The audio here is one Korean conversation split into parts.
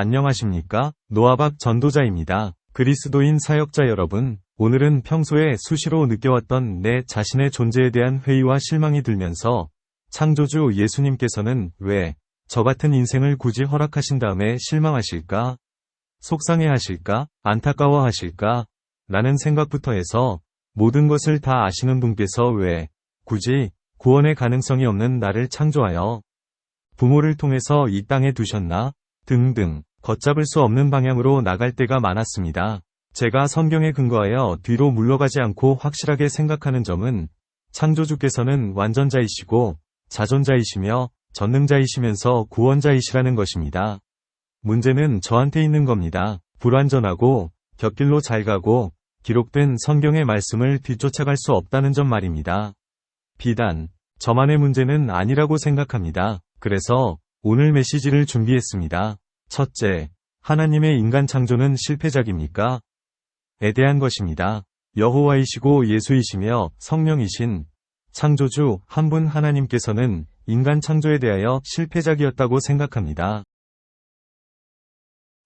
안녕하십니까? 노아박 전도자입니다. 그리스도인 사역자 여러분, 오늘은 평소에 수시로 느껴왔던 내 자신의 존재에 대한 회의와 실망이 들면서 창조주 예수님께서는 왜 저 같은 인생을 굳이 허락하신 다음에 실망하실까? 속상해하실까? 안타까워하실까? 라는 생각부터 해서 모든 것을 다 아시는 분께서 왜 굳이 구원의 가능성이 없는 나를 창조하여 부모를 통해서 이 땅에 두셨나? 등등 걷잡을 수 없는 방향으로 나갈 때가 많았습니다. 제가 성경에 근거하여 뒤로 물러가지 않고 확실하게 생각하는 점은 창조주께서는 완전자이시고 자존자이시며 전능자이시면서 구원자이시라는 것입니다. 문제는 저한테 있는 겁니다. 불완전하고 곁길로 잘 가고 기록된 성경의 말씀을 뒤쫓아갈 수 없다는 점 말입니다. 비단 저만의 문제는 아니라고 생각합니다. 그래서 오늘 메시지를 준비했습니다. 첫째, 하나님의 인간 창조는 실패작입니까? 에 대한 것입니다. 여호와이시고 예수이시며 성령이신 창조주 한 분 하나님께서는 인간 창조에 대하여 실패작이었다고 생각합니다.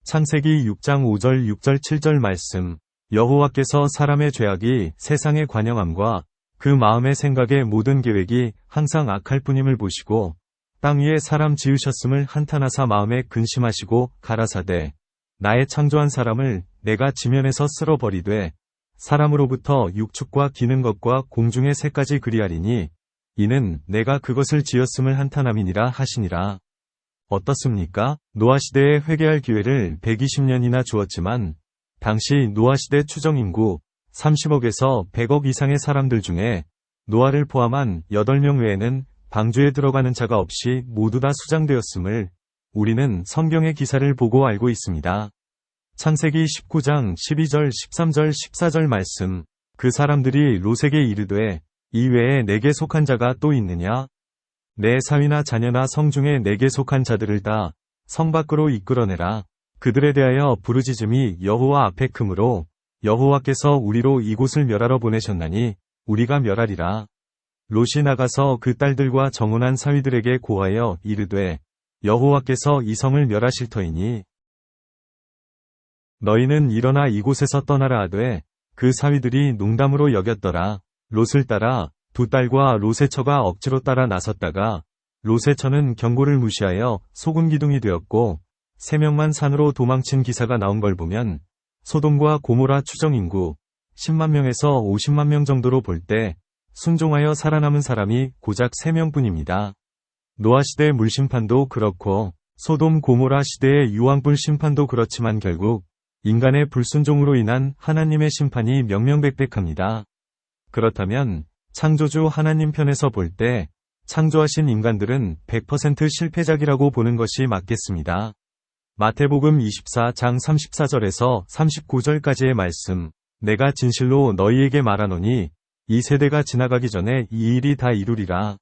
창세기 6장 5절 6절 7절 말씀, 여호와께서 사람의 죄악이 세상의 관영함과 그 마음의 생각의 모든 계획이 항상 악할 뿐임을 보시고 땅 위에 사람 지으셨음을 한탄하사 마음에 근심하시고 가라사대 나의 창조한 사람을 내가 지면에서 쓸어버리되 사람으로부터 육축과 기는 것과 공중의 새까지 그리하리니 이는 내가 그것을 지었음을 한탄함이니라 하시니라. 어떻습니까? 노아시대에 회개할 기회를 120년이나 주었지만 당시 노아시대 추정인구 30억에서 100억 이상의 사람들 중에 노아를 포함한 8명 외에는 방주에 들어가는 자가 없이 모두 다 수장되었음을 우리는 성경의 기사를 보고 알고 있습니다. 창세기 19장 12절 13절 14절 말씀, 그 사람들이 롯에게 이르되 이 외에 내게 속한 자가 또 있느냐? 내 사위나 자녀나 성중에 내게 속한 자들을 다 성 밖으로 이끌어내라. 그들에 대하여 부르짖음이 여호와 앞에 크므로 여호와께서 우리로 이곳을 멸하러 보내셨나니 우리가 멸하리라. 롯이 나가서 그 딸들과 정혼한 사위들에게 고하여 이르되 여호와께서 이 성을 멸하실 터이니 너희는 일어나 이곳에서 떠나라 하되 그 사위들이 농담으로 여겼더라. 롯을 따라 두 딸과 롯의 처가 억지로 따라 나섰다가 롯의 처는 경고를 무시하여 소금 기둥이 되었고 3명만 산으로 도망친 기사가 나온 걸 보면 소돔과 고모라 추정인구 10만 명에서 50만 명 정도로 볼 때 순종하여 살아남은 사람이 고작 3명뿐입니다. 노아시대 물심판도 그렇고 소돔 고모라 시대의 유황불 심판도 그렇지만 결국 인간의 불순종으로 인한 하나님의 심판이 명명백백합니다. 그렇다면 창조주 하나님 편에서 볼 때 창조하신 인간들은 100% 실패작이라고 보는 것이 맞겠습니다. 마태복음 24장 34절에서 39절까지의 말씀, 내가 진실로 너희에게 말하노니 이 세대가 지나가기 전에 이 일이 다 이루리라.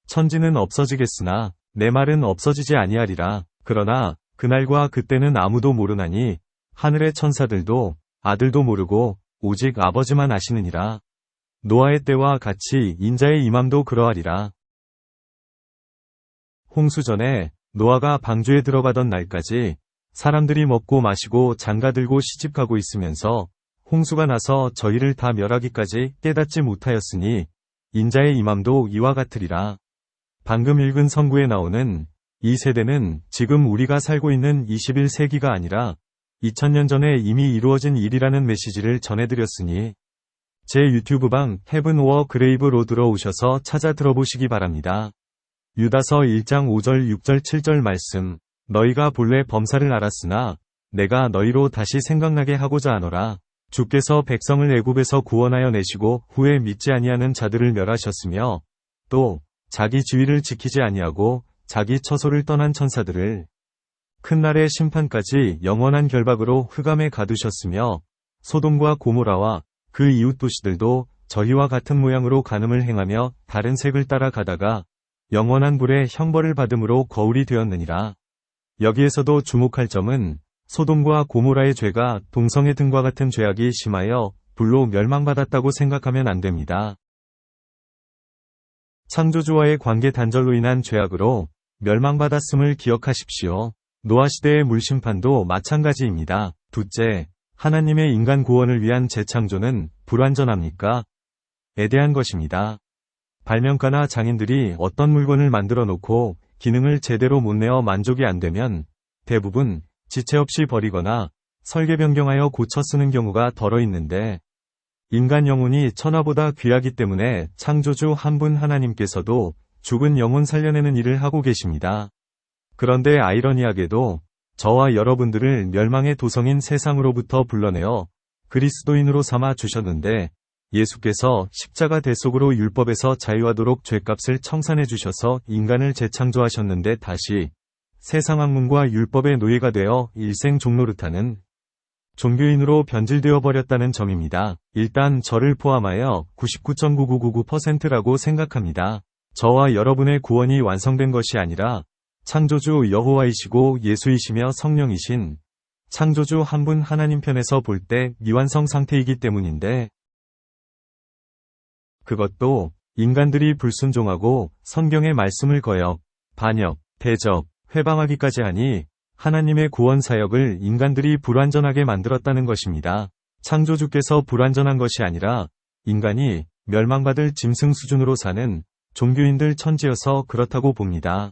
천지는 없어지겠으나 내 말은 없어지지 아니하리라. 그러나 그날과 그때는 아무도 모르나니 하늘의 천사들도 아들도 모르고 오직 아버지만 아시느니라. 노아의 때와 같이 인자의 임함도 그러하리라. 홍수 전에 노아가 방주에 들어가던 날까지 사람들이 먹고 마시고 장가들고 시집가고 있으면서 홍수가 나서 저희를 다 멸하기까지 깨닫지 못하였으니 인자의 임함도 이와 같으리라. 방금 읽은 성구에 나오는 이 세대는 지금 우리가 살고 있는 21세기가 아니라 2000년 전에 이미 이루어진 일이라는 메시지를 전해드렸으니 제 유튜브방 헤븐 오어 그레이브 로드로 오셔서 찾아 들어보시기 바랍니다. 유다서 1장 5절 6절 7절 말씀, 너희가 본래 범사를 알았으나 내가 너희로 다시 생각나게 하고자 하노라. 주께서 백성을 애굽에서 구원하여 내시고 후에 믿지 아니하는 자들을 멸하셨으며 또 자기 지위를 지키지 아니하고 자기 처소를 떠난 천사들을 큰 날의 심판까지 영원한 결박으로 흑암에 가두셨으며 소돔과 고모라와 그 이웃 도시들도 저희와 같은 모양으로 간음을 행하며 다른 색을 따라 가다가 영원한 불의 형벌을 받음으로 거울이 되었느니라. 여기에서도 주목할 점은 소돔과 고모라의 죄가 동성애 등과 같은 죄악이 심하여 불로 멸망받았다고 생각하면 안 됩니다. 창조주와의 관계 단절로 인한 죄악으로 멸망받았음을 기억하십시오. 노아시대의 물심판도 마찬가지입니다. 둘째, 하나님의 인간 구원을 위한 재창조는 불완전합니까? 에 대한 것입니다. 발명가나 장인들이 어떤 물건을 만들어 놓고 기능을 제대로 못 내어 만족이 안 되면 대부분 지체 없이 버리거나 설계 변경하여 고쳐 쓰는 경우가 덜어 있는데, 인간 영혼이 천하보다 귀하기 때문에 창조주 한 분 하나님께서도 죽은 영혼 살려내는 일을 하고 계십니다. 그런데 아이러니하게도 저와 여러분들을 멸망의 도성인 세상으로부터 불러내어 그리스도인으로 삼아 주셨는데, 예수께서 십자가 대속으로 율법에서 자유하도록 죄값을 청산해 주셔서 인간을 재창조하셨는데 다시 세상 학문과 율법의 노예가 되어 일생 종노릇하는 종교인으로 변질되어 버렸다는 점입니다. 일단 저를 포함하여 99.9999%라고 생각합니다. 저와 여러분의 구원이 완성된 것이 아니라 창조주 여호와이시고 예수이시며 성령이신 창조주 한 분 하나님 편에서 볼 때 미완성 상태이기 때문인데, 그것도 인간들이 불순종하고 성경의 말씀을 거역, 반역, 대적, 회방하기까지 하니 하나님의 구원 사역을 인간들이 불완전하게 만들었다는 것입니다. 창조주께서 불완전한 것이 아니라 인간이 멸망받을 짐승 수준으로 사는 종교인들 천지여서 그렇다고 봅니다.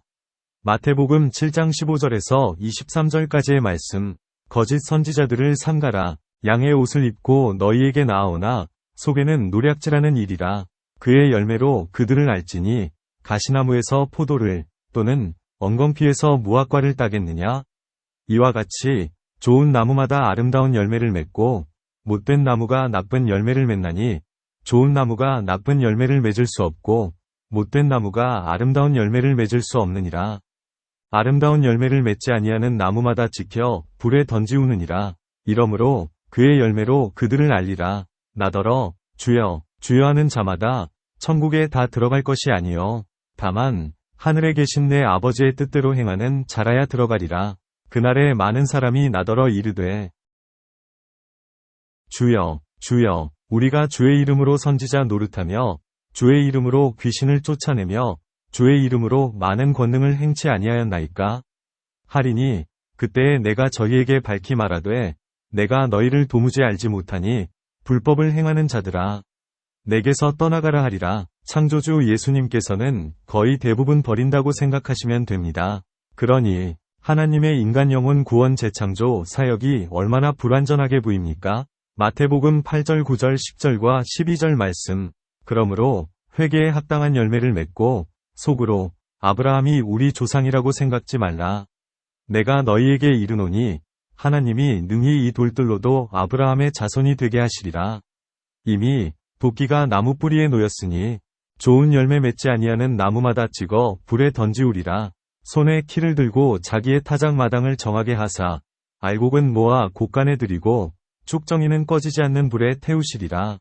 마태복음 7장 15절에서 23절까지의 말씀, 거짓 선지자들을 삼가라. 양의 옷을 입고 너희에게 나아오나 속에는 노략질하는 일이라. 그의 열매로 그들을 알지니 가시나무에서 포도를 또는 엉겅퀴에서 무화과를 따겠느냐? 이와 같이 좋은 나무마다 아름다운 열매를 맺고 못된 나무가 나쁜 열매를 맺나니, 좋은 나무가 나쁜 열매를 맺을 수 없고 못된 나무가 아름다운 열매를 맺을 수 없느니라. 아름다운 열매를 맺지 아니하는 나무마다 지켜 불에 던지우느니라. 이러므로 그의 열매로 그들을 알리라. 나더러 주여 주여 하는 자마다 천국에 다 들어갈 것이 아니요 다만 하늘에 계신 내 아버지의 뜻대로 행하는 자라야 들어가리라. 그날에 많은 사람이 나더러 이르되 주여 주여 우리가 주의 이름으로 선지자 노릇하며 주의 이름으로 귀신을 쫓아내며 주의 이름으로 많은 권능을 행치 아니하였나이까? 하리니 그때에 내가 저희에게 밝히 말하되 내가 너희를 도무지 알지 못하니 불법을 행하는 자들아 내게서 떠나가라 하리라. 창조주 예수님께서는 거의 대부분 버린다고 생각하시면 됩니다. 그러니 하나님의 인간 영혼 구원 재창조 사역이 얼마나 불완전하게 보입니까? 마태복음 8절 9절 10절과 12절 말씀. 그러므로 회개에 합당한 열매를 맺고 속으로 아브라함이 우리 조상이라고 생각지 말라. 내가 너희에게 이르노니 하나님이 능히 이 돌들로도 아브라함의 자손이 되게 하시리라. 이미 도끼가 나무 뿌리에 놓였으니 좋은 열매 맺지 아니하는 나무마다 찍어 불에 던지우리라. 손에 키를 들고 자기의 타작 마당을 정하게 하사 알곡은 모아 곳간에 들이고 쭉정이는 꺼지지 않는 불에 태우시리라.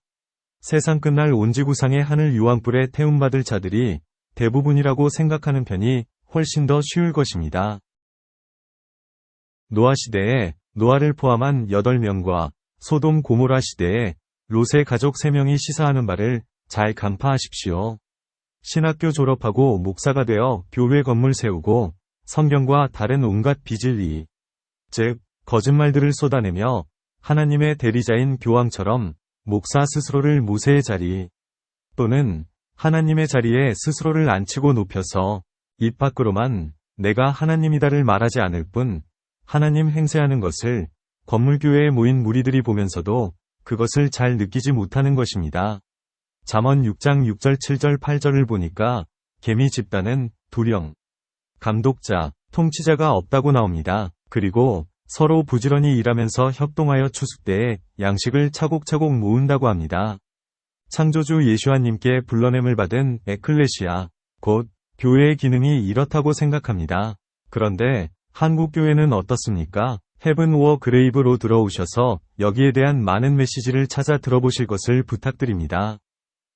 세상 끝날 온지구상의 하늘 유황불에 태움받을 자들이 대부분이라고 생각하는 편이 훨씬 더 쉬울 것입니다. 노아 시대에 노아를 포함한 8명과 소돔 고모라 시대에 롯의 가족 3명이 시사하는 바를 잘 간파하십시오. 신학교 졸업하고 목사가 되어 교회 건물 세우고 성경과 다른 온갖 비진리, 즉 거짓말들을 쏟아내며 하나님의 대리자인 교황처럼 목사 스스로를 모세의 자리 또는 하나님의 자리에 스스로를 앉히고 높여서 입 밖으로만 내가 하나님이다를 말하지 않을 뿐 하나님 행세하는 것을 건물교회에 모인 무리들이 보면서도 그것을 잘 느끼지 못하는 것입니다. 잠언 6장 6절 7절 8절을 보니까 개미 집단은 두령, 감독자, 통치자가 없다고 나옵니다. 그리고 서로 부지런히 일하면서 협동하여 추수 때에 양식을 차곡차곡 모은다고 합니다. 창조주 예수님께 불러냄을 받은 에클레시아, 곧 교회의 기능이 이렇다고 생각합니다. 그런데 한국 교회는 어떻습니까? 헤븐 오어 그레이브로 들어오셔서 여기에 대한 많은 메시지를 찾아 들어보실 것을 부탁드립니다.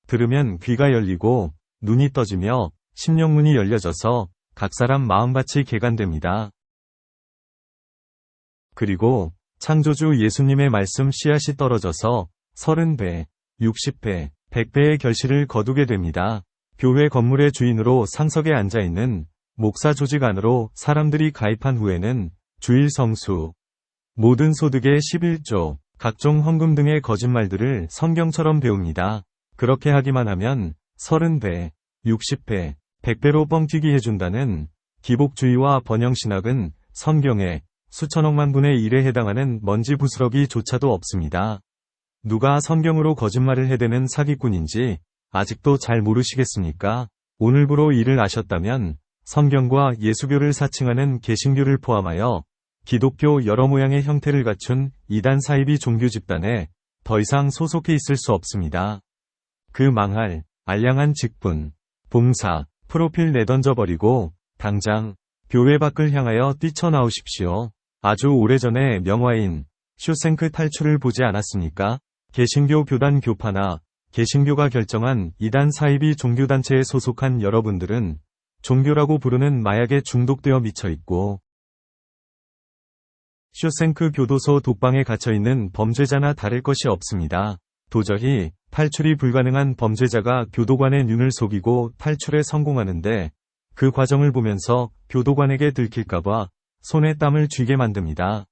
들으면 귀가 열리고 눈이 떠지며 심령문이 열려져서 각 사람 마음밭이 개간됩니다. 그리고 창조주 예수님의 말씀 씨앗이 떨어져서 30배, 60배, 100배의 결실을 거두게 됩니다. 교회 건물의 주인으로 상석에 앉아있는 목사 조직 안으로 사람들이 가입한 후에는 주일 성수, 모든 소득의 11조, 각종 헌금 등의 거짓말들을 성경처럼 배웁니다. 그렇게 하기만 하면 30배, 60배, 100배로 뻥튀기 해준다는 기복주의와 번영신학은 성경에 수천억만 분의 1에 해당하는 먼지 부스러기조차도 없습니다. 누가 성경으로 거짓말을 해대는 사기꾼인지 아직도 잘 모르시겠습니까? 오늘부로 이를 아셨다면 성경과 예수교를 사칭하는 개신교를 포함하여 기독교 여러 모양의 형태를 갖춘 이단 사이비 종교 집단에 더 이상 소속해 있을 수 없습니다. 그 망할 알량한 직분, 봉사, 프로필 내던져버리고 당장 교회 밖을 향하여 뛰쳐나오십시오. 아주 오래전에 명화인 쇼생크 탈출을 보지 않았습니까? 개신교 교단 교파나 개신교가 결정한 이단 사이비 종교단체에 소속한 여러분들은 종교라고 부르는 마약에 중독되어 미쳐있고 쇼생크 교도소 독방에 갇혀있는 범죄자나 다를 것이 없습니다. 도저히 탈출이 불가능한 범죄자가 교도관의 눈을 속이고 탈출에 성공하는데 그 과정을 보면서 교도관에게 들킬까봐 손에 땀을 쥐게 만듭니다.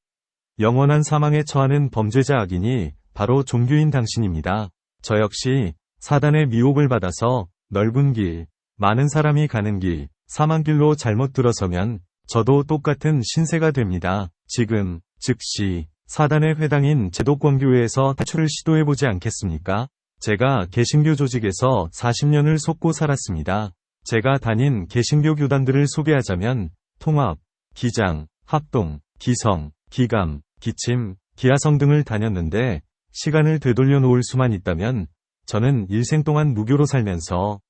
영원한 사망에 처하는 범죄자 악인이 바로 종교인 당신입니다. 저 역시 사단의 미혹을 받아서 넓은 길, 많은 사람이 가는 길, 사망길로 잘못 들어서면 저도 똑같은 신세가 됩니다. 지금, 즉시, 사단의 회당인 제독권교회에서 탈출을 시도해보지 않겠습니까? 제가 개신교 조직에서 40년을 속고 살았습니다. 제가 다닌 개신교 교단들을 소개하자면 통합, 기장, 합동, 기성, 기감, 기침, 기하성 등을 다녔는데 시간을 되돌려 놓을 수만 있다면 저는 일생 동안 무교로 살면서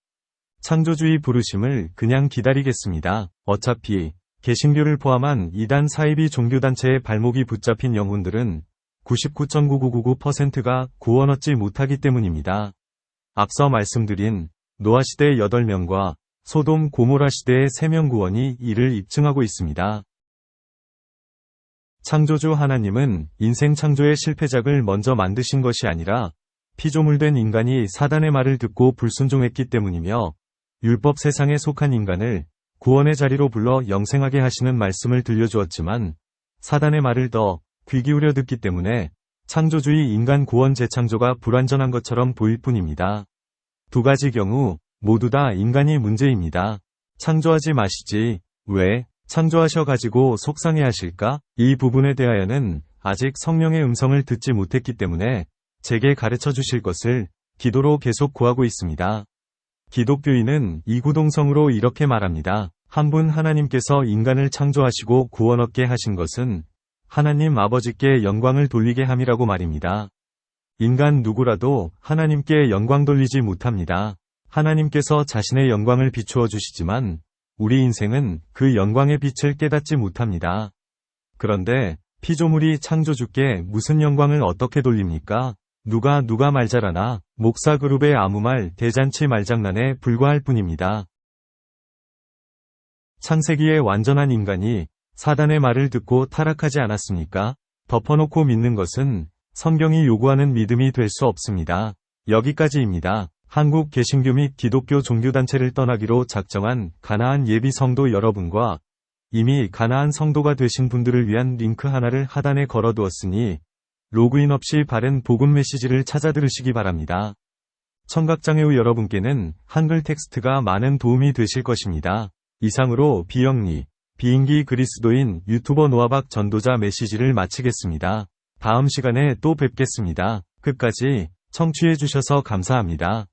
창조주의 부르심을 그냥 기다리겠습니다. 어차피 개신교를 포함한 이단 사이비 종교단체의 발목이 붙잡힌 영혼들은 99.99999%가 구원 얻지 못하기 때문입니다. 앞서 말씀드린 노아시대 8명과 소돔 고모라 시대의 3명 구원이 이를 입증하고 있습니다. 창조주 하나님은 인생 창조의 실패작을 먼저 만드신 것이 아니라 피조물된 인간이 사단의 말을 듣고 불순종했기 때문이며 율법 세상에 속한 인간을 구원의 자리로 불러 영생하게 하시는 말씀을 들려주었지만 사단의 말을 더 귀 기울여 듣기 때문에 창조주의 인간 구원 재창조가 불완전한 것처럼 보일 뿐입니다. 두 가지 경우 모두 다 인간이 문제입니다. 창조하지 마시지 왜 창조하셔가지고 속상해 하실까? 이 부분에 대하여는 아직 성령의 음성을 듣지 못했기 때문에 제게 가르쳐 주실 것을 기도로 계속 구하고 있습니다. 기독교인은 이구동성으로 이렇게 말합니다. 한 분 하나님께서 인간을 창조하시고 구원 얻게 하신 것은 하나님 아버지께 영광을 돌리게 함이라고 말입니다. 인간 누구라도 하나님께 영광 돌리지 못합니다. 하나님께서 자신의 영광을 비추어 주시지만 우리 인생은 그 영광의 빛을 깨닫지 못합니다. 그런데 피조물이 창조주께 무슨 영광을 어떻게 돌립니까? 누가 말 잘하나 목사 그룹의 아무 말 대잔치 말장난에 불과할 뿐입니다. 창세기의 완전한 인간이 사단의 말을 듣고 타락하지 않았습니까? 덮어놓고 믿는 것은 성경이 요구하는 믿음이 될 수 없습니다. 여기까지입니다. 한국 개신교 및 기독교 종교단체를 떠나기로 작정한 가나안 예비 성도 여러분과 이미 가나안 성도가 되신 분들을 위한 링크 하나를 하단에 걸어두었으니 로그인 없이 바른 복음 메시지를 찾아 들으시기 바랍니다. 청각장애우 여러분께는 한글 텍스트가 많은 도움이 되실 것입니다. 이상으로 비영리, 비인기 그리스도인 유튜버 노아박 전도자 메시지를 마치겠습니다. 다음 시간에 또 뵙겠습니다. 끝까지 청취해 주셔서 감사합니다.